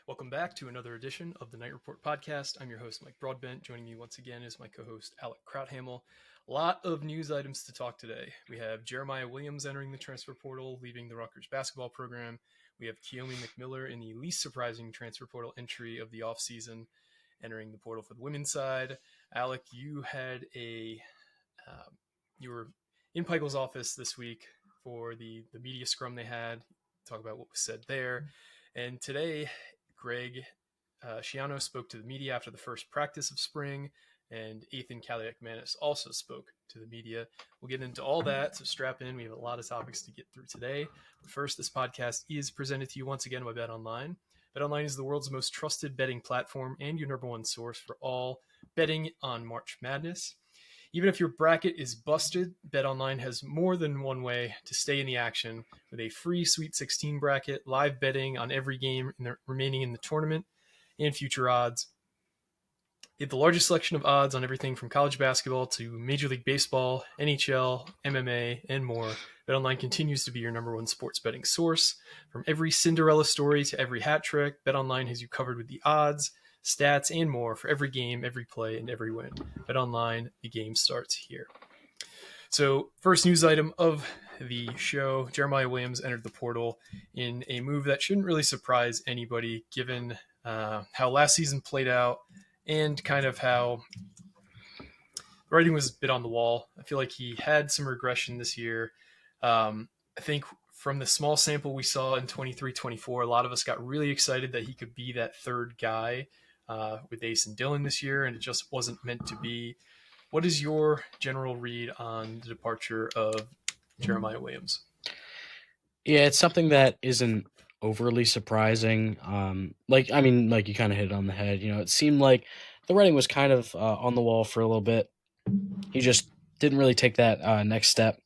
Welcome back to another edition of the Night Report podcast. I'm your host, Mike Broadbent. Joining me once again is my co-host, Alec Krauthamel. A lot of news items to talk today. We have Jeremiah Williams entering the transfer portal, leaving the Rutgers basketball program. We have Kiyomi McMiller in the least surprising transfer portal entry of the offseason, entering the portal for the women's side. Alec, you had you were in Pikiell's office this week for the media scrum they had. Talk about what was said there. And today, Greg Schiano spoke to the media after the first practice of spring, and Athan Kaliakmanis also spoke to the media. We'll get into all that, so strap in. We have a lot of topics to get through today. But first, this podcast is presented to you once again by BetOnline. BetOnline is the world's most trusted betting platform and your number one source for all betting on March Madness. Even if your bracket is busted, BetOnline has more than one way to stay in the action with a free Sweet 16 bracket, live betting on every game remaining in the tournament, and future odds. They have the largest selection of odds on everything from college basketball to Major League Baseball, NHL, MMA, and more. BetOnline continues to be your number one sports betting source. From every Cinderella story to every hat trick, BetOnline has you covered with the odds, stats, and more for every game, every play, and every win. BetOnline, the game starts here. So, first news item of the show, Jeremiah Williams entered the portal in a move that shouldn't really surprise anybody given how last season played out and kind of how the writing was a bit on the wall. I feel like he had some regression this year. I think from the small sample we saw in 23-24, a lot of us got really excited that he could be that third guy with Ace and Dylan this year, and it just wasn't meant to be. What is your general read on the departure of Jeremiah Williams? Yeah, it's something that isn't overly surprising. Like you kind of hit it on the head. It seemed like the writing was kind of on the wall for a little bit. He just didn't really take that next step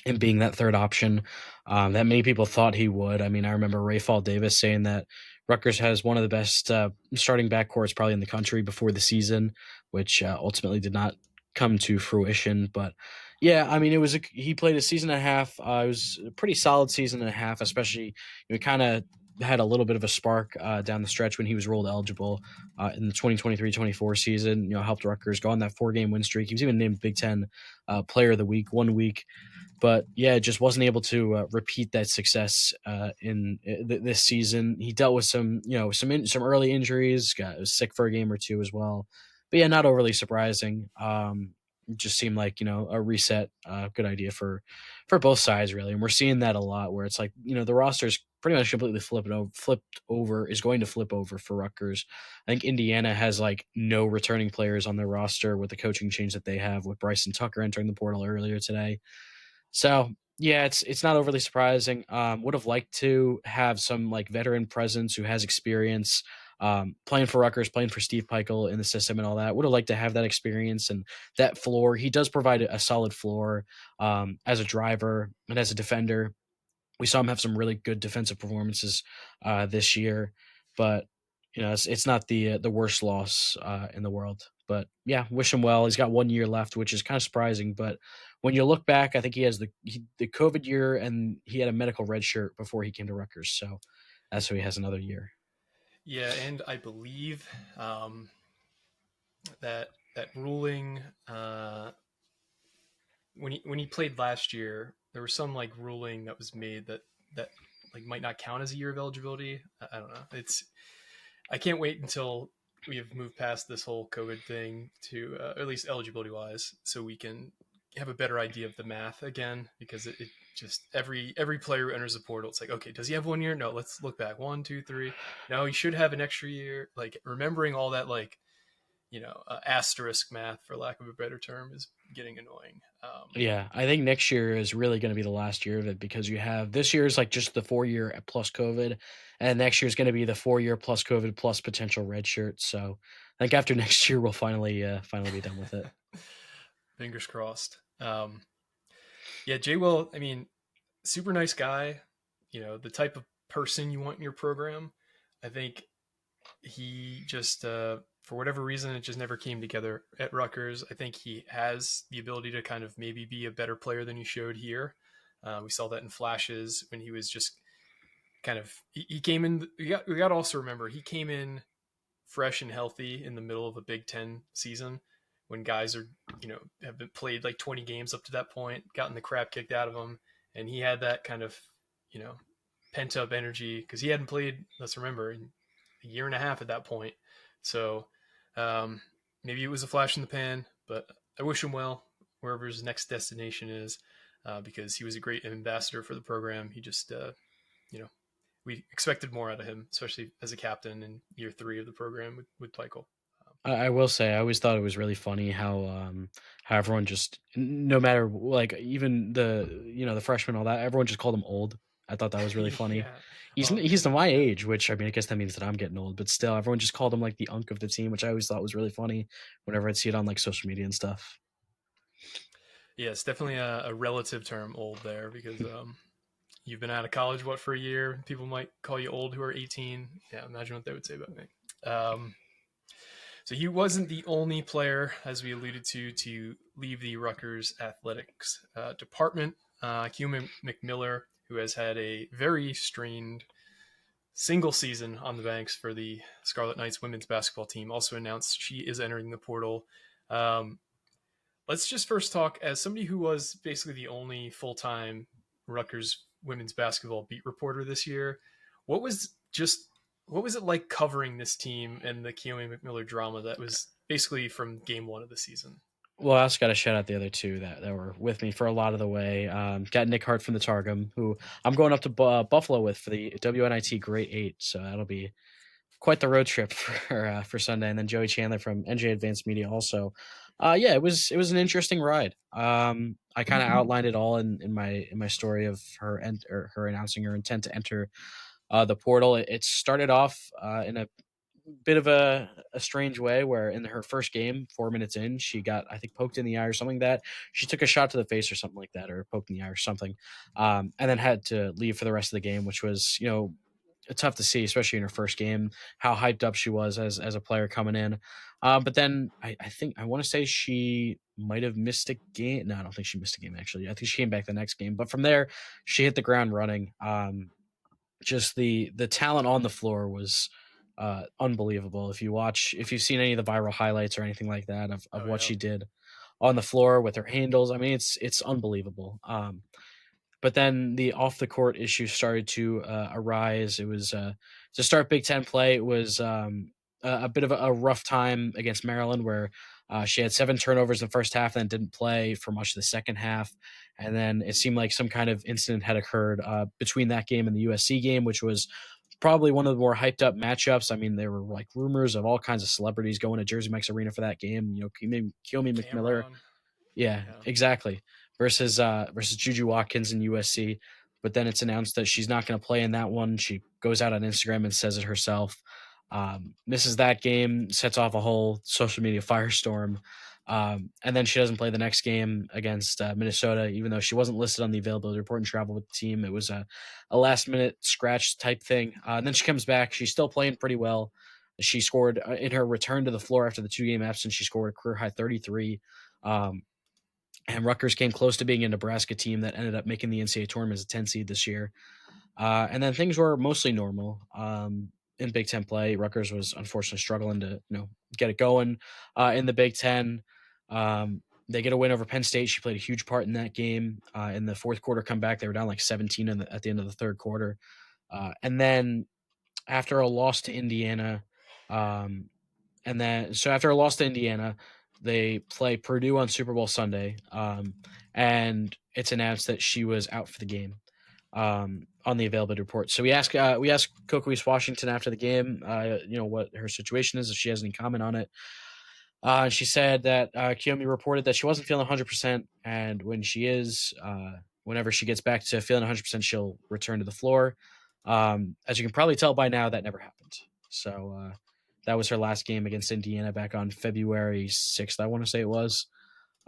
in being that third option that many people thought he would. I remember Ray Fall Davis saying that Rutgers has one of the best starting backcourts probably in the country before the season, which ultimately did not come to fruition. But yeah, he played a season and a half. It was a pretty solid season and a half, especially kind of had a little bit of a spark down the stretch when he was ruled eligible in the 2023-24 season. Helped Rutgers go on that 4-game win streak. He was even named Big Ten Player of the Week 1 week. But yeah, just wasn't able to repeat that success in this season. He dealt with some early injuries, got sick for a game or two as well. But yeah, not overly surprising. It just seemed like a reset, good idea for both sides really, and we're seeing that a lot where it's like the roster's pretty much completely flipped over is going to flip over for Rutgers. I think Indiana has like no returning players on their roster with the coaching change that they have with Bryson Tucker entering the portal earlier today. So yeah, it's not overly surprising. Would have liked to have some like veteran presence who has experience playing for Rutgers, playing for Steve Pikiell in the system and all that. Would have liked to have that experience and that floor. He does provide a solid floor as a driver and as a defender. We saw him have some really good defensive performances this year, but it's not the worst loss in the world. But yeah, wish him well. He's got 1 year left, which is kind of surprising. But when you look back, I think he has the COVID year, and he had a medical red shirt before he came to Rutgers. So that's why he has another year. Yeah, and I believe that ruling when he played last year, there was some like ruling that was made that like might not count as a year of eligibility. I don't know. I can't wait until we have moved past this whole COVID thing to at least eligibility wise, so we can have a better idea of the math again, because it just every player who enters the portal, it's like, okay, does he have 1 year? No, let's look back. 1, 2, 3. No, he should have an extra year. Like remembering all that, like asterisk math, for lack of a better term, is getting annoying. Yeah, I think next year is really going to be the last year of it because you have this year is like just the 4 year plus COVID, and next year is going to be the 4 year plus COVID plus potential red shirt. So I think after next year we'll finally be done with it. Fingers crossed. Yeah, JWill, super nice guy, the type of person you want in your program. I think he just, for whatever reason, it just never came together at Rutgers. I think he has the ability to kind of maybe be a better player than he showed here. We saw that in flashes when he was just kind of he came in. We got to also remember he came in fresh and healthy in the middle of a Big Ten season when guys are have been played like 20 games up to that point, gotten the crap kicked out of them, and he had that kind of you know pent up energy because he hadn't played. Let's remember in a year and a half at that point. So um, maybe it was a flash in the pan, but I wish him well wherever his next destination is because he was a great ambassador for the program. He just you know we expected more out of him, especially as a captain in year 3 of the program with Pikiell. I will say, I always thought it was really funny how everyone just, no matter like even the freshmen, all that, everyone just called him old. I thought that was really funny. Yeah. He's Oh he's man. to my Yeah. age, which I mean, I guess that means that I'm getting old, but still, everyone just called him like the unk of the team, which I always thought was really funny whenever I'd see it on like social media and stuff. Yeah. It's definitely a relative term, old there, because you've been out of college what for a year. People might call you old who are 18. Yeah. Imagine what they would say about me. So he wasn't the only player, as we alluded to leave the Rutgers athletics department. Kiomi McMiller, who has had a very strained single season on the banks for the Scarlet Knights women's basketball team, also announced she is entering the portal. Um, let's just first talk as somebody who was basically the only full-time Rutgers women's basketball beat reporter this year. What was just what was it like covering this team and the Kiyomi McMiller drama that was basically from game 1 of the season? Well, I also got to shout out the other two that were with me for a lot of the way. Got Nick Hart from the Targum, who I'm going up to Buffalo with for the WNIT Great Eight, so that'll be quite the road trip for Sunday. And then Joey Chandler from NJ Advanced Media also. Yeah, it was an interesting ride. I kind of outlined it all in my story of her announcing her intent to enter the portal. It started off in a bit of a strange way where in her first game, 4 minutes in, she got, I think, poked in the eye or something, that she took a shot to the face or something like that, or poked in the eye or something, and then had to leave for the rest of the game, which was, tough to see, especially in her first game, how hyped up she was as a player coming in. But then I think I want to say she might have missed a game. No, I don't think she missed a game actually. I think she came back the next game. But from there, she hit the ground running. Just the talent on the floor was unbelievable. If you've seen any of the viral highlights or anything like that of Oh what yeah. she did on the floor with her handles, I mean, it's unbelievable. But then the off the court issues started to arise. It was to start Big Ten play. It was a bit of a rough time against Maryland, where she had 7 turnovers in the first half, and then didn't play for much of the second half. And then it seemed like some kind of incident had occurred between that game and the USC game, which was probably one of the more hyped up matchups. I mean, there were like rumors of all kinds of celebrities going to Jersey Mike's Arena for that game. Kiyomi McMiller, Cameron. yeah, Yeah. exactly. Versus Juju Watkins in USC. But then it's announced that she's not going to play in that one. She goes out on Instagram and says it herself. Misses that game, sets off a whole social media firestorm. And then she doesn't play the next game against Minnesota, even though she wasn't listed on the availability report and traveled with the team. It was a last minute scratch type thing. And then she comes back. She's still playing pretty well. She scored in her return to the floor after the 2 game absence. She scored a career high 33. Um, and Rutgers came close to being a Nebraska team that ended up making the NCAA tournament as a 10 seed this year. And then things were mostly normal in Big Ten play. Rutgers was unfortunately struggling to get it going in the Big Ten. They get a win over Penn State. She played a huge part in that game. In the fourth quarter comeback, they were down like 17 at the end of the third quarter. And then after a loss to Indiana, um, after a loss to Indiana, they play Purdue on Super Bowl Sunday, and it's announced that she was out for the game on the availability report. So we asked Coco East Washington after the game, what her situation is, if she has any comment on it. She said that Kiyomi reported that she wasn't feeling 100%, and whenever she gets back to feeling 100%, she'll return to the floor. As you can probably tell by now, that never happened. So that was her last game against Indiana back on February 6th, I want to say it was.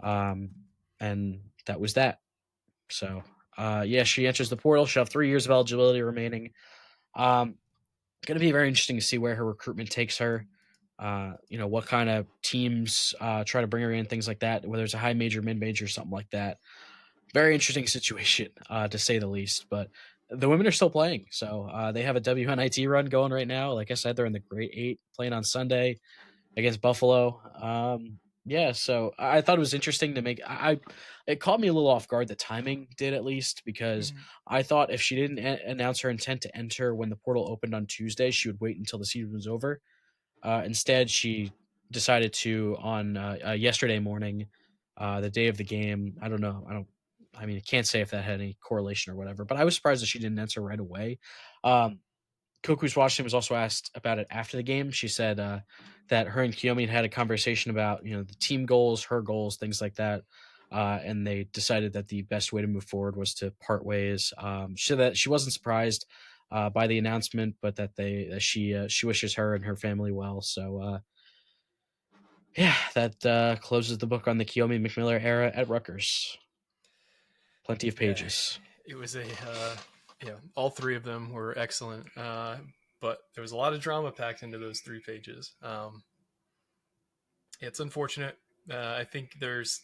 And that was that. So, yeah, she enters the portal. She'll have 3 years of eligibility remaining. Going to be very interesting to see where her recruitment takes her. What kind of teams try to bring her in, things like that, whether it's a high major, mid major, something like that. Very interesting situation, to say the least. But the women are still playing. So they have a WNIT run going right now. Like I said, they're in the Great Eight playing on Sunday against Buffalo. Yeah, so I thought it was interesting to make. It caught me a little off guard. The timing did, at least, because Mhm. I thought if she didn't announce her intent to enter when the portal opened on Tuesday, she would wait until the season was over. Instead, she decided to on yesterday morning, the day of the game. I don't know. I don't. I mean, I can't say if that had any correlation or whatever. But I was surprised that she didn't answer right away. Um, Koku's Washington was also asked about it after the game. She said that her and Kiyomi had a conversation about the team goals, her goals, things like that, and they decided that the best way to move forward was to part ways. She said that she wasn't surprised by the announcement, but that she wishes her and her family well. So yeah, that closes the book on the Kiyomi McMiller era at Rutgers. Plenty of Yeah, pages. it was all three of them were excellent, but there was a lot of drama packed into those 3 pages. It's unfortunate. I think there's,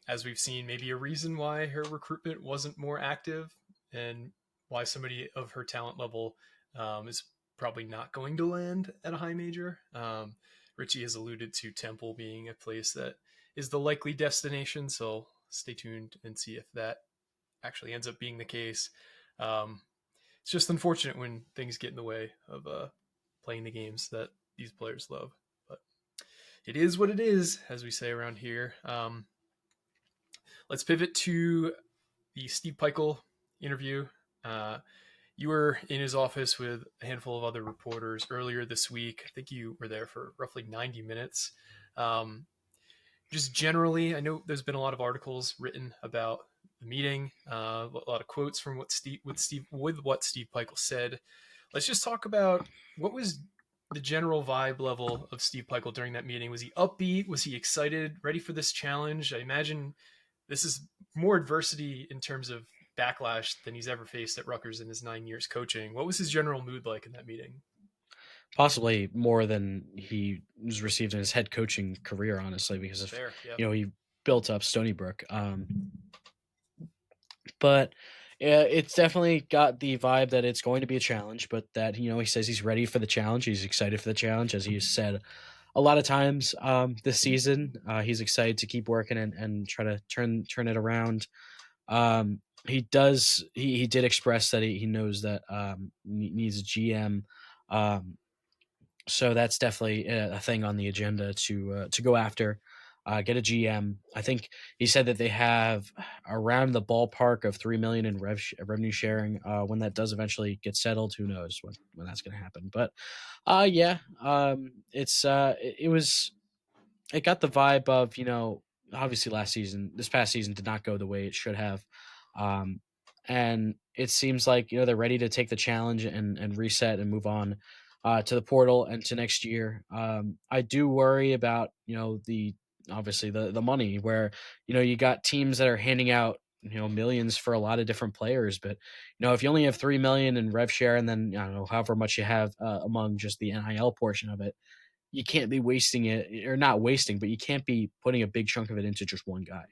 as we've seen, maybe a reason why her recruitment wasn't more active, and why somebody of her talent level is probably not going to land at a high major. Richie has alluded to Temple being a place that is the likely destination, so stay tuned and see if that actually ends up being the case. Um, it's just unfortunate when things get in the way of playing the games that these players love. But it is what it is, as we say around here. Let's pivot to the Steve Pikiell interview. Uh, you were in his office with a handful of other reporters earlier this week. I think you were there for roughly 90 minutes. Um, just generally, I know there's been a lot of articles written about the meeting, a lot of quotes from what Steve Pikiell said. Let's just talk about what was the general vibe level of Steve Pikiell during that meeting. Was he upbeat? Was he excited, ready for this challenge? I imagine this is more adversity in terms of backlash than he's ever faced at Rutgers in his 9 years coaching. What was his general mood like in that meeting? Possibly more than he was received in his head coaching career, honestly, because of Fair, yeah. he built up Stony Brook. But yeah, it's definitely got the vibe that it's going to be a challenge, but that he says he's ready for the challenge. He's excited for the challenge, as he's said a lot of times this season. He's excited to keep working and try to turn it around. He does. He did express that he knows that needs a GM. Um, so that's definitely a thing on the agenda to go after. Get a GM. I think he said that they have around the ballpark of 3 million in revenue sharing. When that does eventually get settled, who knows when that's going to happen? But yeah, it got the vibe of obviously this past season did not go the way it should have, um, and it seems like they're ready to take the challenge and reset and move on to the portal and to next year. I do worry about the obviously the money where you got teams that are handing out millions for a lot of different players, but if you only have 3 million in rev share and then I don't know however much you have among just the NIL portion of it, you can't be wasting it, or not wasting, but you can't be putting a big chunk of it into just one guy.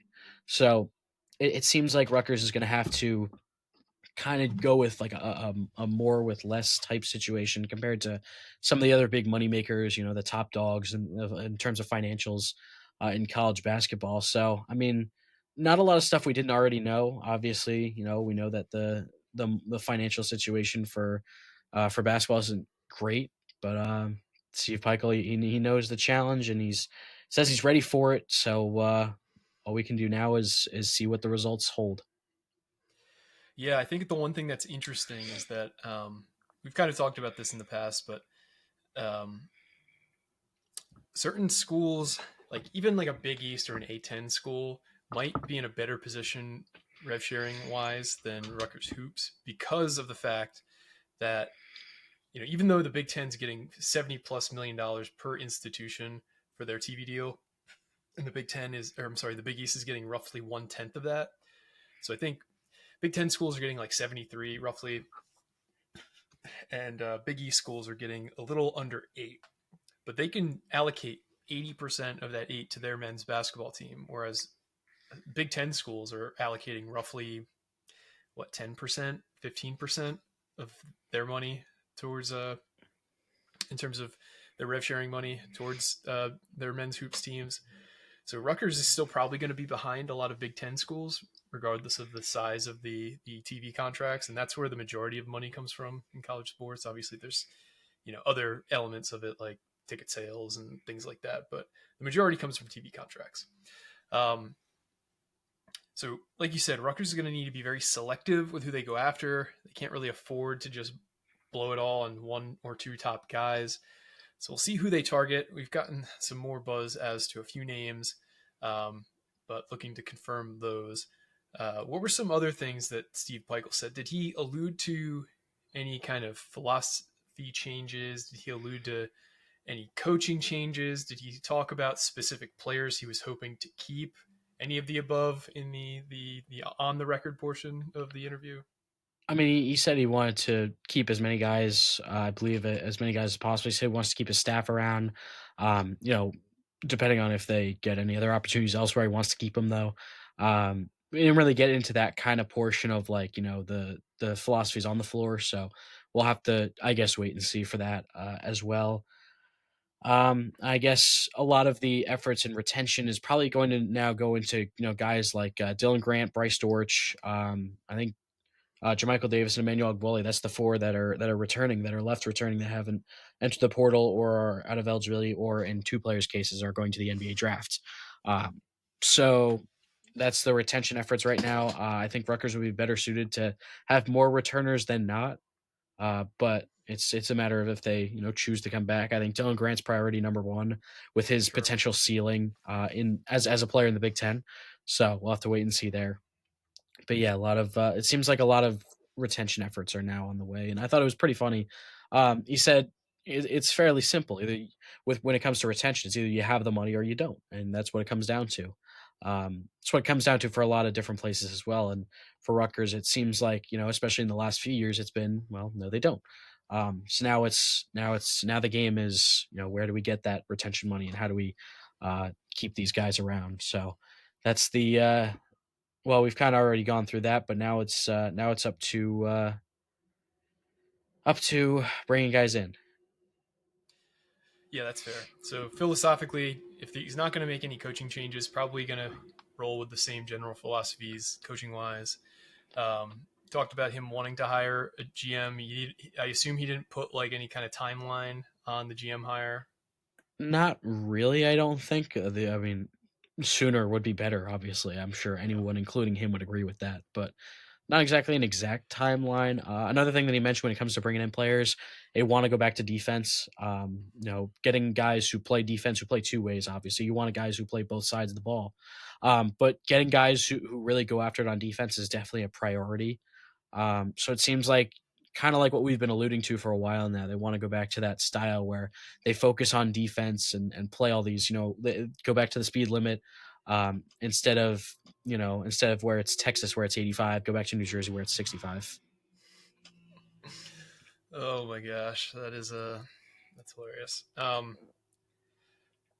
So it seems like Rutgers is going to have to kind of go with like a more with less type situation compared to some of the other big money makers, the top dogs in terms of financials in college basketball. So, I mean, not a lot of stuff we didn't already know. Obviously, we know that the financial situation for basketball isn't great, but Steve Pikiell, he knows the challenge and says he's ready for it. So all we can do now is see what the results hold. Yeah, I think the one thing that's interesting is that we've kind of talked about this in the past, but um, certain schools, like even like a Big East or an A10 school, might be in a better position rev sharing wise than Rutgers hoops because of the fact that even though the Big Ten's getting $70+ million per institution for their TV deal, and the Big Ten is, or I'm sorry, the Big East is getting roughly 1/10 of that. So I think Big Ten schools are getting like 73 roughly, and Big East schools are getting a little under 8. But they can allocate 80% of that 8 to their men's basketball team, whereas Big Ten schools are allocating roughly what, 10%, 15% of their money towards in terms of their rev sharing money towards their men's hoops teams. So Rutgers is still probably going to be behind a lot of Big Ten schools, regardless of the size of the TV contracts, and that's where the majority of money comes from in college sports. Obviously, there's other elements of it like ticket sales and things like that, but the majority comes from TV contracts. Um, so, like you said, Rutgers is going to need to be very selective with who they go after. They can't really afford to just blow it all on one or two top guys. So we'll see who they target. We've gotten some more buzz as to a few names, but looking to confirm those. What were some other things that Steve Pikiell said? Did he allude to any kind of philosophy changes? Did he allude to any coaching changes? Did he talk about specific players he was hoping to keep? Any of the above in the on the record portion of the interview? I mean, he said he wanted to keep as many guys, I believe, as many guys as possible. He said he wants to keep his staff around. You know, depending on if they get any other opportunities elsewhere, he wants to keep them though. We didn't really get into that kind of portion of like the philosophies on the floor, so we'll have to, I guess, wait and see for that as well. I guess a lot of the efforts in retention is probably going to now go into guys like Dylan Grant, Bryce Dortch. I think JaMychal Davis and Emmanuel Agbole. That's the four that are returning, that are left returning, that haven't entered the portal or are out of eligibility, or in two players' cases are going to the NBA draft. So that's the retention efforts right now. I think Rutgers would be better suited to have more returners than not. But it's a matter of if they choose to come back. I think Dylan Grant's priority number one with his Sure. potential ceiling in as a player in the Big Ten. So we'll have to wait and see there. But yeah, a lot of it seems like a lot of retention efforts are now on the way, and I thought it was pretty funny. He said it's fairly simple. With when it comes to retention, it's either you have the money or you don't, and that's what it comes down to. It's what it comes down to for a lot of different places as well. And for Rutgers, it seems like especially in the last few years, it's been well, no, they don't. So now the game is where do we get that retention money and how do we keep these guys around? So that's the well, we've kind of already gone through that, but now it's up to bringing guys in. Yeah, that's fair. So philosophically, if he's not going to make any coaching changes, probably going to roll with the same general philosophies, coaching wise. Talked about him wanting to hire a GM. I assume he didn't put like any kind of timeline on the GM hire. Not really, I don't think. I mean, sooner would be better. Obviously, I'm sure Yeah, anyone, including him, would agree with that. But not exactly an exact timeline. Another thing that he mentioned when it comes to bringing in players, they want to go back to defense. Getting guys who play defense, who play two ways. Obviously, you want guys who play both sides of the ball. But getting guys who really go after it on defense is definitely a priority. So it seems like kind of like what we've been alluding to for a while now. They want to go back to that style where they focus on defense and play all these, go back to the speed limit instead of where it's Texas where it's 85, go back to New Jersey where it's 65. oh my gosh, that's hilarious.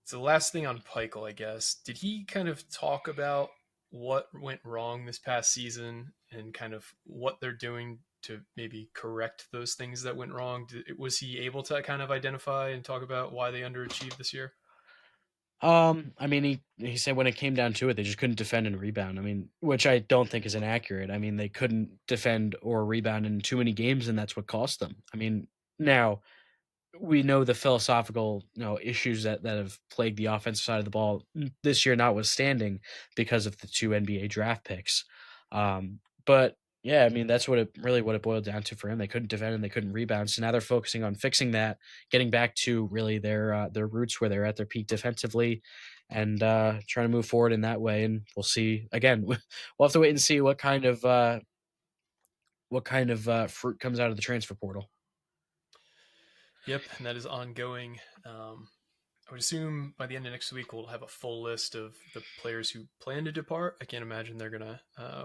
So the last thing on Pikiell, I guess, did he kind of talk about what went wrong this past season and kind of what they're doing to maybe correct those things that went wrong? Was he able to kind of identify and talk about why they underachieved this year? I mean, he said when it came down to it, they just couldn't defend and rebound. I mean, which I don't think is inaccurate. I mean, they couldn't defend or rebound in too many games, and that's what cost them. I mean, now we know the philosophical issues that have plagued the offensive side of the ball this year notwithstanding because of the two NBA draft picks. But yeah, I mean that's what it boiled down to for him. They couldn't defend and they couldn't rebound. So now they're focusing on fixing that, getting back to really their roots where they're at their peak defensively, and trying to move forward in that way. And we'll see. Again, we'll have to wait and see what kind of fruit comes out of the transfer portal. Yep, and that is ongoing. I would assume by the end of next week we'll have a full list of the players who plan to depart. I can't imagine they're gonna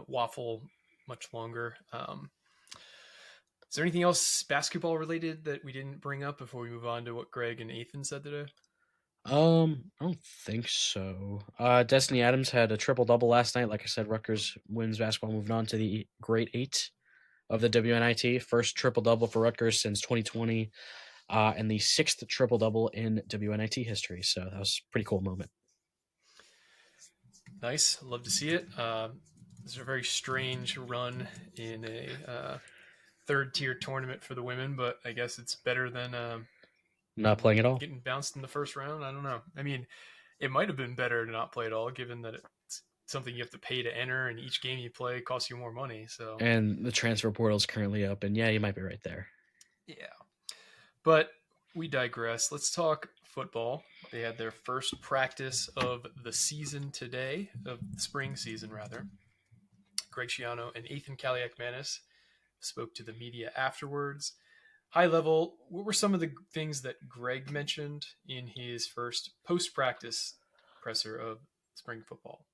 waffle much longer. Is there anything else basketball related that we didn't bring up before we move on to what Greg and Athan said today? I don't think so. Destiny Adams had a triple double last night. Like I said, Rutgers wins basketball, moving on to the Great Eight of the WNIT. First triple double for Rutgers since 2020, and the sixth triple double in WNIT history. So that was a pretty cool moment. Nice, love to see it. This is a very strange run in a third tier tournament for the women, but I guess it's better than Not playing at all. getting bounced in the first round. I don't know. I mean, it might have been better to not play at all, given that it's something you have to pay to enter, and each game you play costs you more money. So And the transfer portal is currently open. Yeah, you might be right there. yeah, but we digress. Let's talk football. They had their first practice of the season today, of the spring season rather. Greg Schiano and Athan Kaliakmanis spoke to the media afterwards. High level, what were some of the things that Greg mentioned in his first post practice presser of spring football?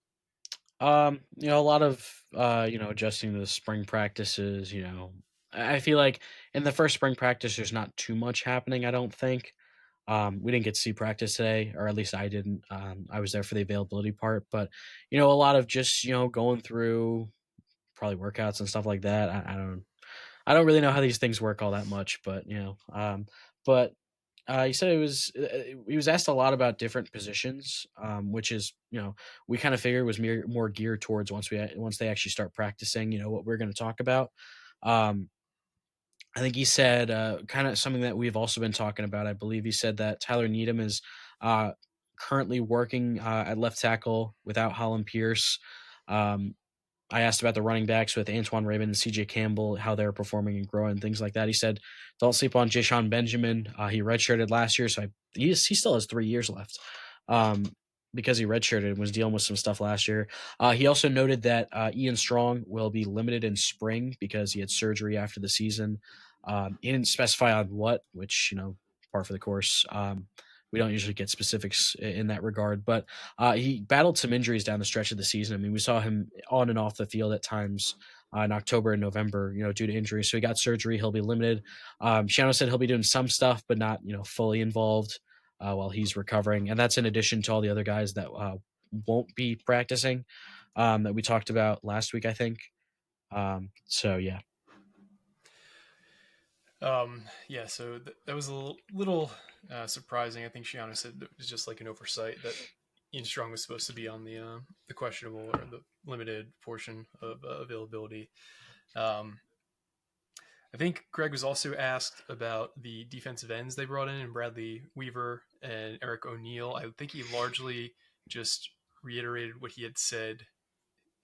A lot of adjusting to the spring practices. I feel like in the first spring practice, there's not too much happening. I don't think. We didn't get to see practice today, or at least I didn't. I was there for the availability part, but a lot of just going through probably workouts and stuff like that. I don't really know how these things work all that much, but but he said he was asked a lot about different positions, which is we kind of figured was more geared towards once they actually start practicing. What we're going to talk about. Um, I think he said kind of something that we've also been talking about. I believe he said that Tyler Needham is uh, currently working at left tackle without Holland Pierce. Um, I asked about the running backs with Antoine Raymond and CJ Campbell, how they're performing and growing, things like that. He said, don't sleep on Jayshon Benjamin. He redshirted last year, so he still has 3 years left because he redshirted and was dealing with some stuff last year. He also noted that Ian Strong will be limited in spring because he had surgery after the season. He didn't specify on what, which, par for the course. We don't usually get specifics in that regard, but he battled some injuries down the stretch of the season. I mean, we saw him on and off the field at times in October and November, due to injury. So he got surgery. He'll be limited. Schiano said he'll be doing some stuff, but not, fully involved while he's recovering. And that's in addition to all the other guys that won't be practicing that we talked about last week, I think. So, yeah. Yeah, so that was a little surprising. I think Shiano said it was just like an oversight that Ian Strong was supposed to be on the questionable or the limited portion of availability. Um, I think Greg was also asked about the defensive ends they brought in Bradley Weaver and Eric O'Neill. I think he largely just reiterated what he had said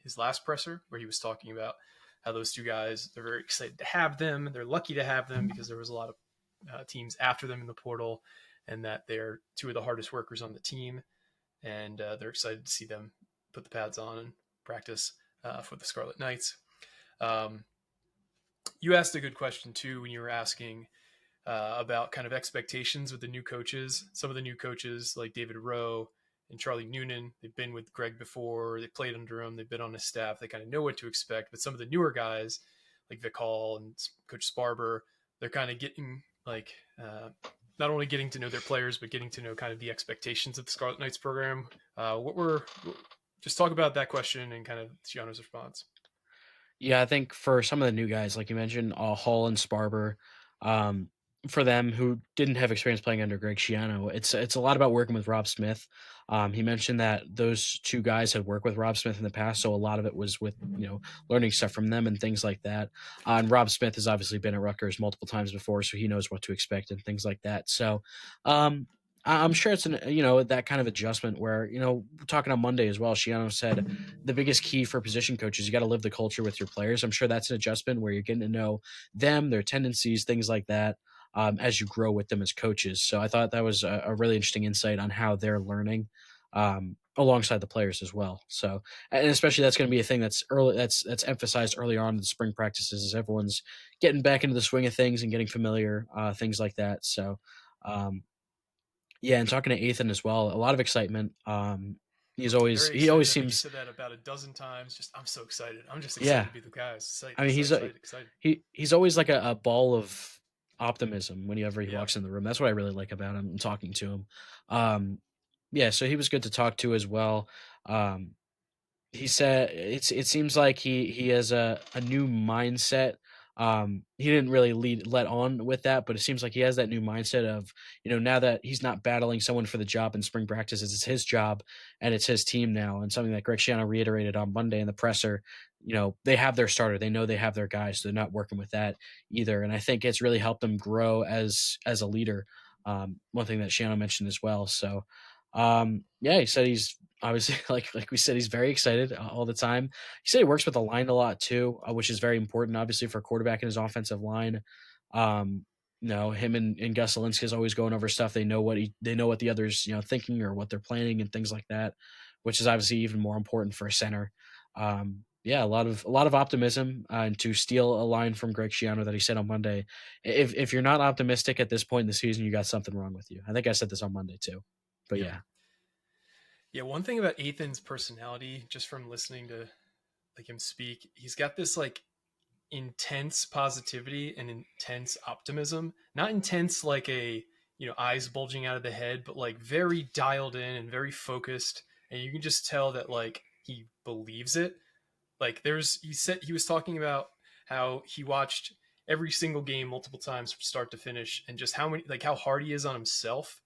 his last presser, where he was talking about how those two guys, they're very excited to have them. They're lucky to have them because there was a lot of teams after them in the portal, and that they're two of the hardest workers on the team. And they're excited to see them put the pads on and practice for the Scarlet Knights. Um, you asked a good question too when you were asking about kind of expectations with the new coaches. Some of the new coaches, like David Rowe and Charlie Noonan, they've been with Greg before. They played under him. They've been on his staff. They kind of know what to expect. But some of the newer guys, like Vic Hall and Coach Sparber, they're kind of getting like not only getting to know their players, but getting to know kind of the expectations of the Scarlet Knights program. Just talk about that question and kind of Gianno's response. Yeah, I think for some of the new guys, like you mentioned, Hall and Sparber, um, for them who didn't have experience playing under Greg Schiano, it's a lot about working with Rob Smith. He mentioned that those two guys had worked with Rob Smith in the past, so a lot of it was with learning stuff from them and things like that. And Rob Smith has obviously been at Rutgers multiple times before, so he knows what to expect and things like that. So um, I'm sure it's that kind of adjustment where talking on Monday as well. Schiano said the biggest key for position coaches, you got to live the culture with your players. I'm sure that's an adjustment where you're getting to know them, their tendencies, things like that, as you grow with them as coaches. So I thought that was a really interesting insight on how they're learning alongside the players as well. So, and especially that's going to be a thing that's early, that's emphasized early on in the spring practices as everyone's getting back into the swing of things and getting familiar, things like that. So, yeah, and talking to Athan as well, a lot of excitement. Very He excited. always I think he seems. said that about a dozen times. Just I'm so excited. I'm just excited Yeah, to be the guy. Excited, I mean, excited, excited, excited. he's always like a ball of optimism whenever he Yeah. walks in the room. That's what I really like about him and talking to him. Yeah, so he was good to talk to as well. Um, he said it seems like he has a new mindset. He didn't really let on with that, but it seems like he has that new mindset of, now that he's not battling someone for the job in spring practices, it's his job and it's his team now. And something that Greg Schiano reiterated on Monday in the presser, they have their starter. They know they have their guys, so they're not working with that either. And I think it's really helped them grow as a leader. One thing that Schiano mentioned as well. So yeah, he said he's obviously like we said, he's very excited all the time. He said he works with the line a lot too, which is very important, obviously, for a quarterback in his offensive line. Um, him and Gus Alinsky is always going over stuff. They know what the others thinking or what they're planning and things like that, which is obviously even more important for a center. Yeah, a lot of optimism, and to steal a line from Greg Schiano that he said on Monday, if you're not optimistic at this point in the season, you got something wrong with you. I think I said this on Monday too, but Yep. yeah. Yeah, one thing about Athan's personality, just from listening to like him speak, he's got this like intense positivity and intense optimism. Not intense like a eyes bulging out of the head, but like very dialed in and very focused, and you can just tell that like he believes it. Like he said he was talking about how he watched every single game multiple times from start to finish, and just how hard he is on himself,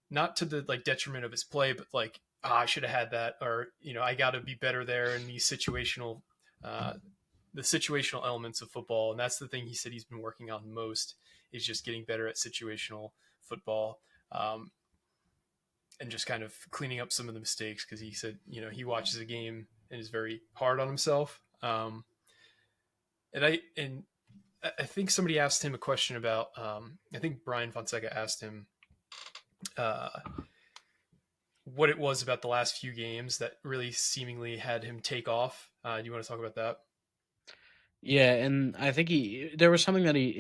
not to the like detriment of his play, but like I should have had that, or I got to be better there in these uh, the situational elements of football, and that's the thing he said he's been working on most is just getting better at situational football, and just kind of cleaning up some of the mistakes because he said he watches a game and is very hard on himself. And I think somebody asked him a question about I think Brian Fonseca asked him uh, what it was about the last few games that really seemingly had him take off. Do you want to talk about that? Yeah, and I think there was something that it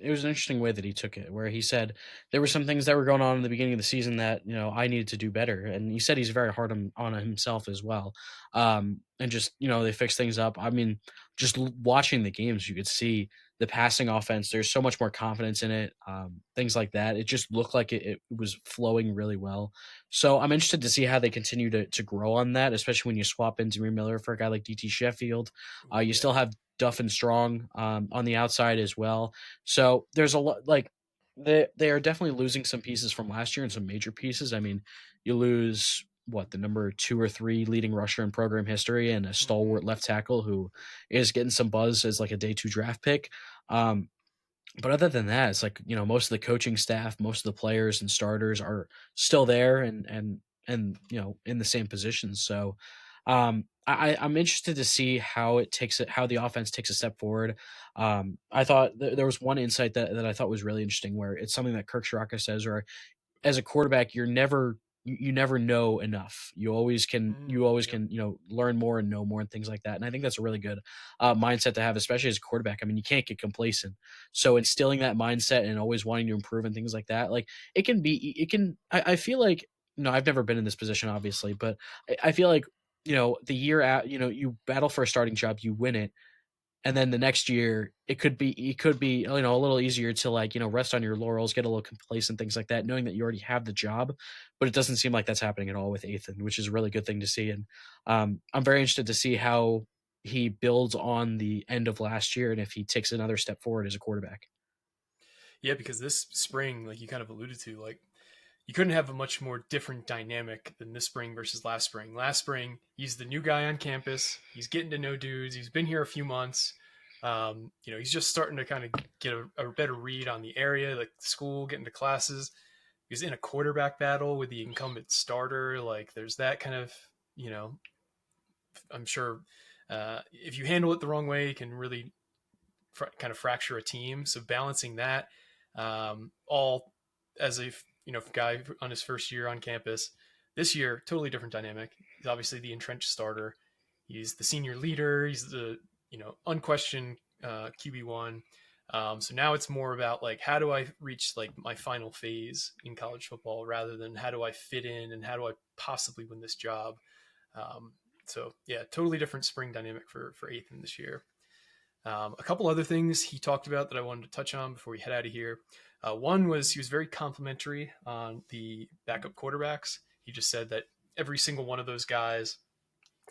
was an interesting way that he took it, where he said there were some things that were going on in the beginning of the season that, I needed to do better. And he said he's very hard on himself as well. And just, they fix things up. I mean, just watching the games, you could see the passing offense, there's so much more confidence in it, things like that. It just looked like it was flowing really well. So I'm interested to see how they continue to grow on that, especially when you swap in Demir Miller for a guy like DT Sheffield. Ooh, You yeah. still have Duff and Strong on the outside as well. So there's a lot like they are definitely losing some pieces from last year and some major pieces. I mean, you lose what, the number 2 or 3 leading rusher in program history and a Mm-hmm. stalwart left tackle who is getting some buzz as like a day 2 draft pick. Um, but other than that, it's like, most of the coaching staff, most of the players and starters are still there and in the same positions. So I'm interested to see how the offense takes a step forward. I thought there was one insight that I thought was really interesting, where it's something that Kirk Shiraka says, or as a quarterback, you never know enough. You always Yep. can, learn more and know more and things like that. And I think that's a really good mindset to have, especially as a quarterback. I mean, you can't get complacent. So instilling that mindset and always wanting to improve and things like that, like I feel like, I've never been in this position, obviously, but I feel like, the year out, you battle for a starting job, you win it, and then the next year it could be a little easier to, like, rest on your laurels, get a little complacent, things like that, knowing that you already have the job. But it doesn't seem like that's happening at all with Athan, which is a really good thing to see. And I'm very interested to see how he builds on the end of last year and if he takes another step forward as a quarterback. Yeah, because this spring, like you kind of alluded to, like you couldn't have a much more different dynamic than this spring versus last spring. Last spring, he's the new guy on campus. He's getting to know dudes. He's been here a few months. He's just starting to kind of get a better read on the area, like school, getting to classes. He's in a quarterback battle with the incumbent starter. Like there's that kind of, you know, I'm sure if you handle it the wrong way, it can really kind of fracture a team. So balancing that, all as a guy on his first year on campus. This year, totally different dynamic. He's obviously the entrenched starter. He's the senior leader. He's the unquestioned QB1. So now it's more about like how do I reach like my final phase in college football rather than how do I fit in and how do I possibly win this job. Um, so yeah, totally different spring dynamic for Athan this year. A couple other things he talked about that I wanted to touch on before we head out of here. One was he was very complimentary on the backup quarterbacks. he just said that every single one of those guys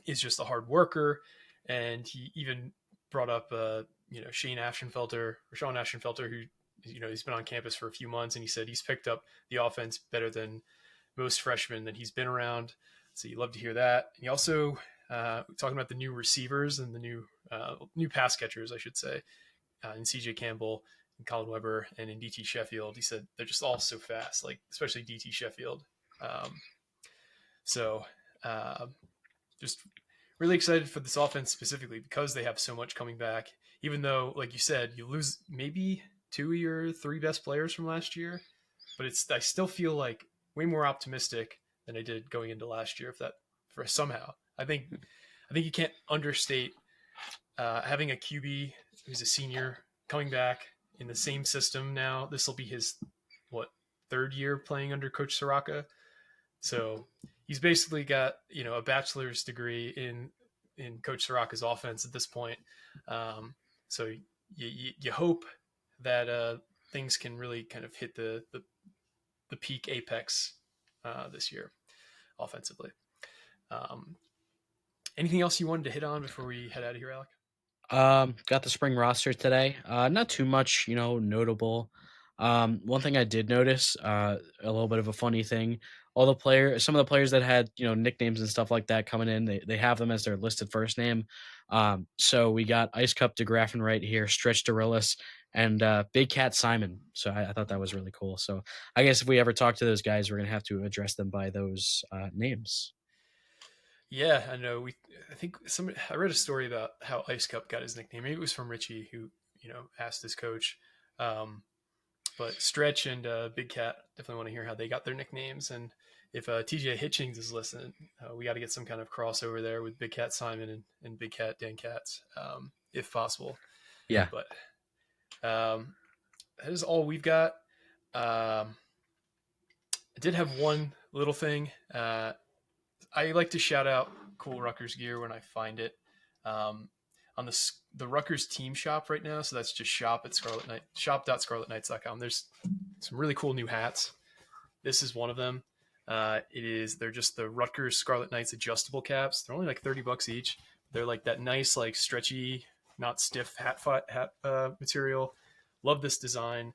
is just a hard worker. And he even brought up, Sean Ashenfelter, who, he's been on campus for a few months, and he said he's picked up the offense better than most freshmen that he's been around. So you love to hear that. And he also, talking about the new receivers and the new pass catchers, I should say, in CJ Campbell and Colin Weber and in DT Sheffield. He said they're just all so fast, like especially DT Sheffield. So just really excited for this offense specifically because they have so much coming back. Even though, like you said, you lose maybe 2 of your 3 best players from last year, but I still feel like way more optimistic than I did going into last year. I think you can't understate having a QB who's a senior coming back in the same system now. This will be his 3rd year playing under Coach Soraka. So he's basically got a bachelor's degree in Coach Soraka's offense at this point. So you hope that things can really kind of hit the peak apex this year offensively. Anything else you wanted to hit on before we head out of here, Alec? Got the spring roster today. Not too much, notable. One thing I did notice, a little bit of a funny thing. Some of the players that had, nicknames and stuff like that coming in, they have them as their listed first name. So we got Ice Cup DeGraffin right here, Stretch Dorillis, and Big Cat Simon. So I thought that was really cool. So I guess if we ever talk to those guys, we're gonna have to address them by those names. Yeah, I know. I read a story about how Ice Cup got his nickname. Maybe it was from Richie, who asked his coach. But Stretch and Big Cat definitely want to hear how they got their nicknames. And if TJ Hitchings is listening, we got to get some kind of crossover there with Big Cat Simon and Big Cat Dan Katz, if possible. Yeah. But that is all we've got. I did have one little thing. I like to shout out cool Rutgers gear when I find it. On the Rutgers team shop right now, so that's just shop.scarletknights.com. There's some really cool new hats. This is one of them. They're just the Rutgers Scarlet Knights adjustable caps. They're only like $30 each. They're like that nice, like stretchy, not stiff hat material. Love this design.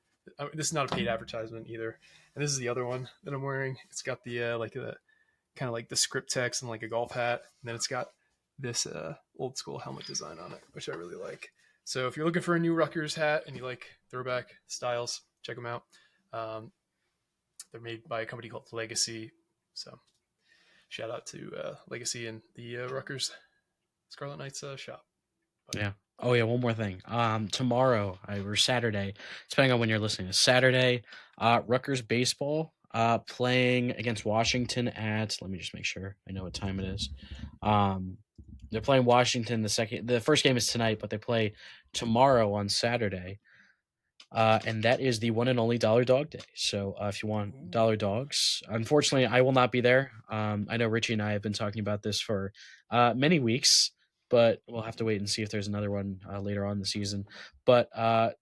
This is not a paid advertisement either. And this is the other one that I'm wearing. It's got the kind of like the script text and like a golf hat, and then it's got this old school helmet design on it, which I really like. So if you're looking for a new Rutgers hat and you like throwback styles, check them out. They're made by a company called Legacy. So shout out to Legacy and the Rutgers Scarlet Knights shop. But, yeah. Oh yeah, one more thing. Tomorrow or Saturday, depending on when you're listening, Saturday, Rutgers baseball playing against Washington at. Let me just make sure I know what time it is. They're playing Washington. The first game is tonight, but they play tomorrow on Saturday. And that is the one and only Dollar Dog Day. So if you want Dollar Dogs, unfortunately, I will not be there. I know Richie and I have been talking about this for many weeks, but we'll have to wait and see if there's another one later on in the season. But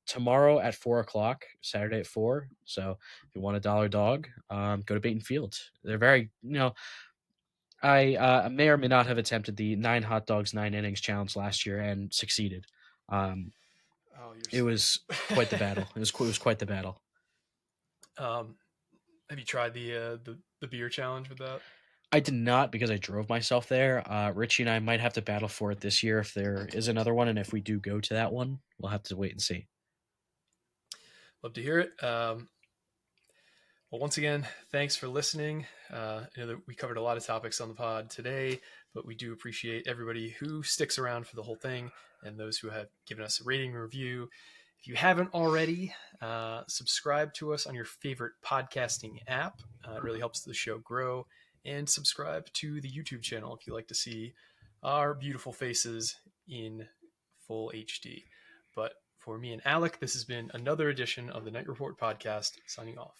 tomorrow at 4:00, Saturday at 4. So if you want a Dollar Dog, go to Baton Field. They're very, I may or may not have attempted the 9 hot dogs, 9 innings challenge last year and succeeded. It was quite the battle. It was quite the battle. Have you tried the beer challenge with that? I did not because I drove myself there. Richie and I might have to battle for it this year if there is another one, and if we do go to that one, we'll have to wait and see. Love to hear it. Well, once again, thanks for listening. I know that we covered a lot of topics on the pod today, but we do appreciate everybody who sticks around for the whole thing and those who have given us a rating and review. If you haven't already, subscribe to us on your favorite podcasting app. It really helps the show grow. And subscribe to the YouTube channel if you like to see our beautiful faces in full HD. But for me and Alec, this has been another edition of the Night Report podcast, signing off.